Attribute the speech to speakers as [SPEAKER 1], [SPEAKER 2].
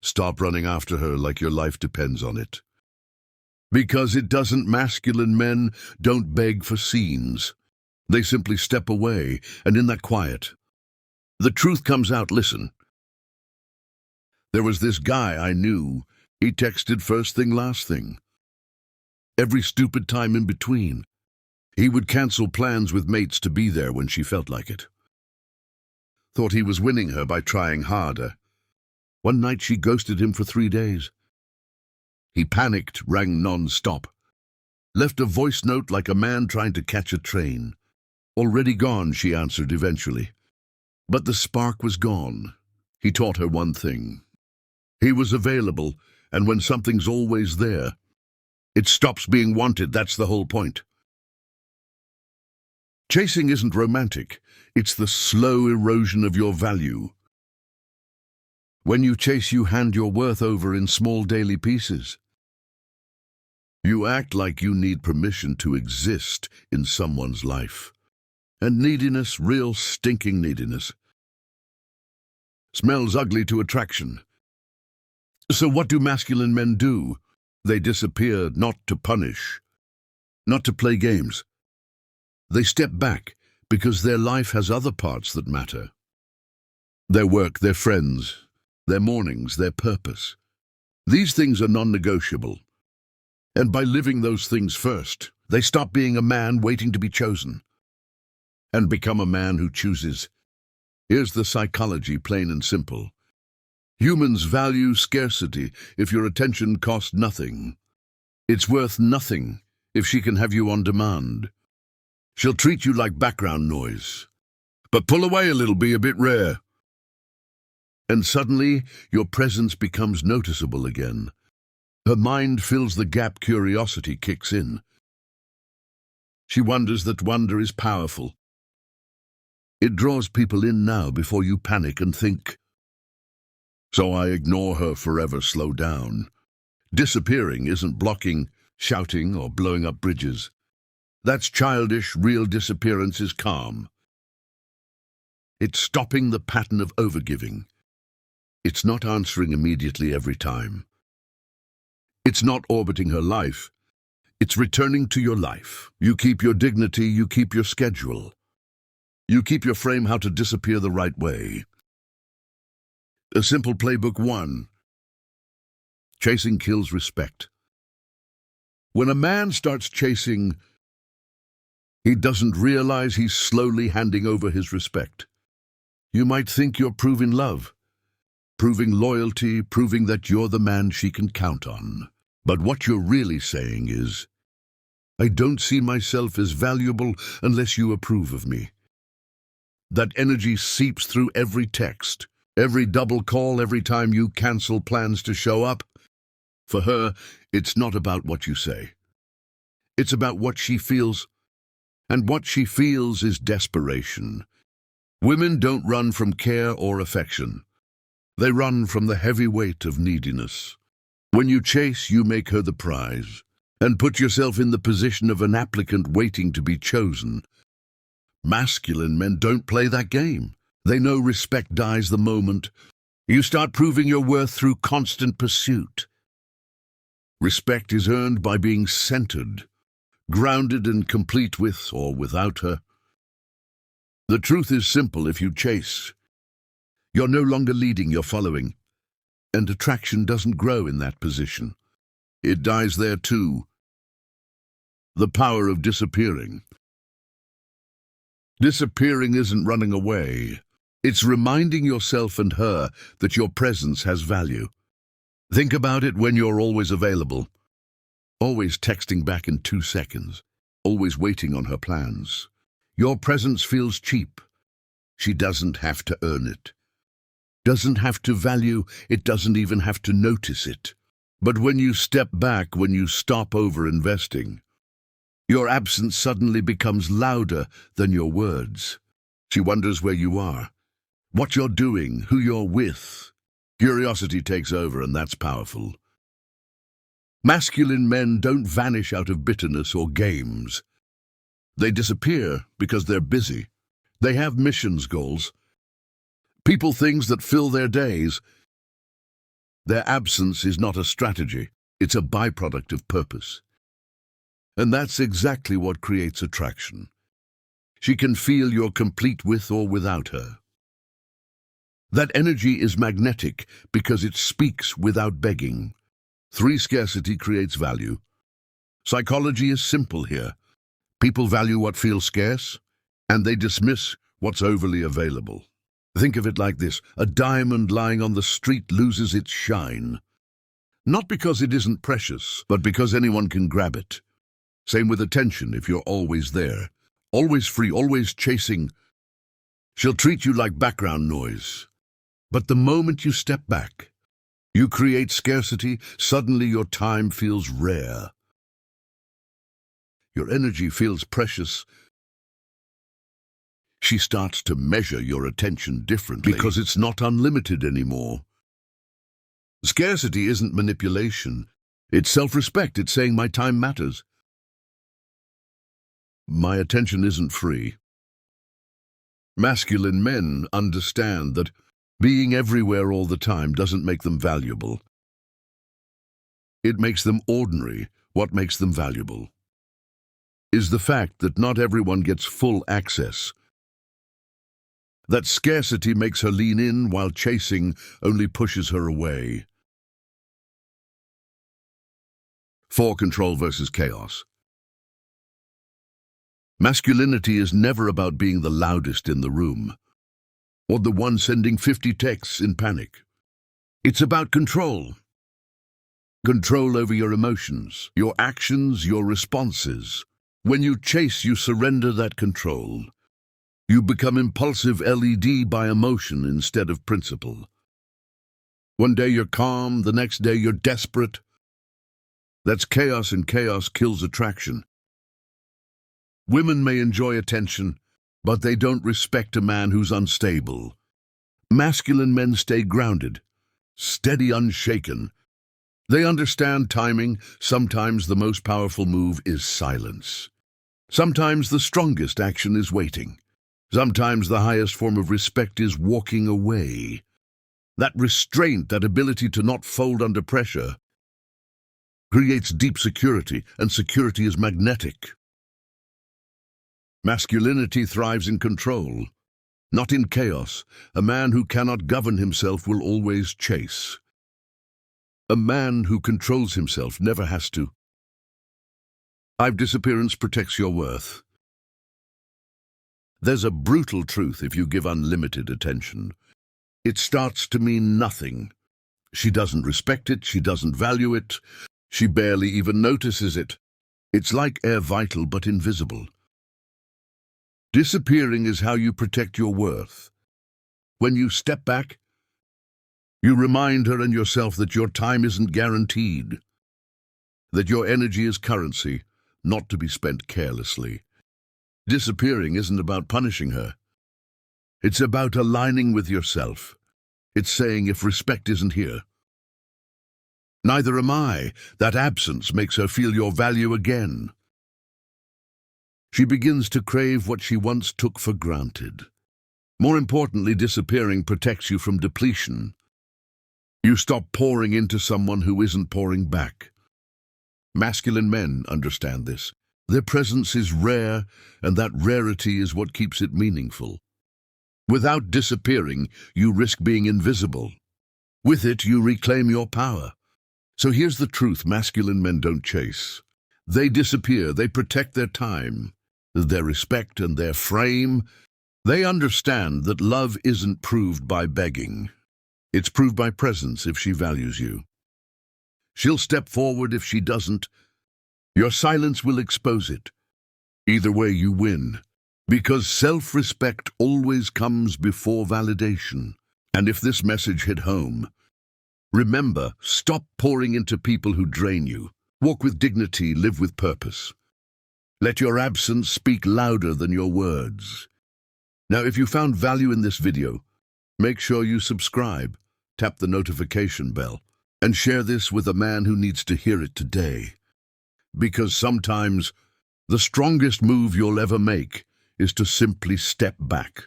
[SPEAKER 1] Stop running after her like your life depends on it. Because it doesn't. Masculine men don't beg for scenes. They simply step away, and in that quiet, the truth comes out. Listen. There was this guy I knew. He texted first thing, last thing. Every stupid time in between. He would cancel plans with mates to be there when she felt like it. Thought he was winning her by trying harder. One night she ghosted him for 3 days. He panicked, rang non-stop. Left a voice note like a man trying to catch a train. Already gone, she answered eventually. But the spark was gone. He taught her one thing. He was available, and when something's always there, it stops being wanted. That's the whole point. Chasing isn't romantic. It's the slow erosion of your value. When you chase, you hand your worth over in small daily pieces. You act like you need permission to exist in someone's life. And neediness, real stinking neediness, smells ugly to attraction. So what do masculine men do? They disappear, not to punish, not to play games. They step back because their life has other parts that matter. Their work, their friends, their mornings, their purpose. These things are non-negotiable. And by living those things first, they stop being a man waiting to be chosen and become a man who chooses. Here's the psychology, plain and simple. Humans value scarcity. If your attention costs nothing, it's worth nothing if she can have you on demand. She'll treat you like background noise. But pull away a little, be a bit rare. And suddenly, your presence becomes noticeable again. Her mind fills the gap, curiosity kicks in. She wonders that wonder is powerful. It draws people in now before you panic and think. So I ignore her forever. Slow down. Disappearing isn't blocking, shouting, or blowing up bridges. That's childish. Real disappearance is calm. It's stopping the pattern of overgiving. It's not answering immediately every time. It's not orbiting her life. It's returning to your life. You keep your dignity, you keep your schedule. You keep your frame how to disappear the right way. A simple playbook 1. Chasing kills respect. When a man starts chasing, he doesn't realize he's slowly handing over his respect. You might think you're proving love, proving loyalty, proving that you're the man she can count on. But what you're really saying is, I don't see myself as valuable unless you approve of me. That energy seeps through every text, every double call, every time you cancel plans to show up. For her, it's not about what you say. It's about what she feels. And what she feels is desperation. Women don't run from care or affection. They run from the heavy weight of neediness. When you chase, you make her the prize, and put yourself in the position of an applicant waiting to be chosen. Masculine men don't play that game. They know respect dies the moment you start proving your worth through constant pursuit. Respect is earned by being centered, grounded and complete with or without her. The truth is simple. If you chase, you're no longer leading, you're following. And attraction doesn't grow in that position. It dies there too. The power of disappearing. Disappearing isn't running away. It's reminding yourself and her that your presence has value. Think about it when you're always available, always texting back in 2 seconds, always waiting on her plans. Your presence feels cheap. She doesn't have to earn it, doesn't have to value it, doesn't even have to notice it. But when you step back, when you stop over-investing, your absence suddenly becomes louder than your words. She wonders where you are, what you're doing, who you're with. Curiosity takes over, and that's powerful. Masculine men don't vanish out of bitterness or games. They disappear because they're busy. They have missions, goals, people, things that fill their days. Their absence is not a strategy, it's a byproduct of purpose. And that's exactly what creates attraction. She can feel you're complete with or without her. That energy is magnetic because it speaks without begging. 3. Scarcity creates value. Psychology is simple here. People value what feels scarce, and they dismiss what's overly available. Think of it like this: a diamond lying on the street loses its shine. Not because it isn't precious, but because anyone can grab it. Same with attention. If you're always there, always free, always chasing, she'll treat you like background noise. But the moment you step back, you create scarcity, suddenly your time feels rare. Your energy feels precious. She starts to measure your attention differently because it's not unlimited anymore. Scarcity isn't manipulation. It's self-respect. It's saying my time matters. My attention isn't free. Masculine men understand that being everywhere all the time doesn't make them valuable. It makes them ordinary. What makes them valuable is the fact that not everyone gets full access. That scarcity makes her lean in, while chasing only pushes her away. 4. Control versus chaos. Masculinity is never about being the loudest in the room, or the one sending 50 texts in panic. It's about control. Control over your emotions, your actions, your responses. When you chase, you surrender that control. You become impulsive, led by emotion instead of principle. One day you're calm, the next day you're desperate. That's chaos, and chaos kills attraction. Women may enjoy attention, but they don't respect a man who's unstable. Masculine men stay grounded, steady, unshaken. They understand timing. Sometimes the most powerful move is silence. Sometimes the strongest action is waiting. Sometimes the highest form of respect is walking away. That restraint, that ability to not fold under pressure, creates deep security, and security is magnetic. Masculinity thrives in control, not in chaos. A man who cannot govern himself will always chase. A man who controls himself never has to. 5. Disappearance protects your worth. There's a brutal truth if you give unlimited attention. It starts to mean nothing. She doesn't respect it, she doesn't value it, she barely even notices it. It's like air, vital but invisible. Disappearing is how you protect your worth. When you step back, you remind her and yourself that your time isn't guaranteed, that your energy is currency, not to be spent carelessly. Disappearing isn't about punishing her. It's about aligning with yourself. It's saying, if respect isn't here, neither am I. That absence makes her feel your value again. She begins to crave what she once took for granted. More importantly, disappearing protects you from depletion. You stop pouring into someone who isn't pouring back. Masculine men understand this. Their presence is rare, and that rarity is what keeps it meaningful. Without disappearing, you risk being invisible. With it, you reclaim your power. So here's the truth: masculine men don't chase. They disappear. They protect their time, their respect, and their frame. They understand that love isn't proved by begging. It's proved by presence. If she values you, she'll step forward. If she doesn't, your silence will expose it. Either way, you win, because self-respect always comes before validation. And if this message hit home, remember, stop pouring into people who drain you. Walk with dignity, live with purpose. Let your absence speak louder than your words. Now, if you found value in this video, make sure you subscribe, tap the notification bell, and share this with a man who needs to hear it today. Because sometimes the strongest move you'll ever make is to simply step back.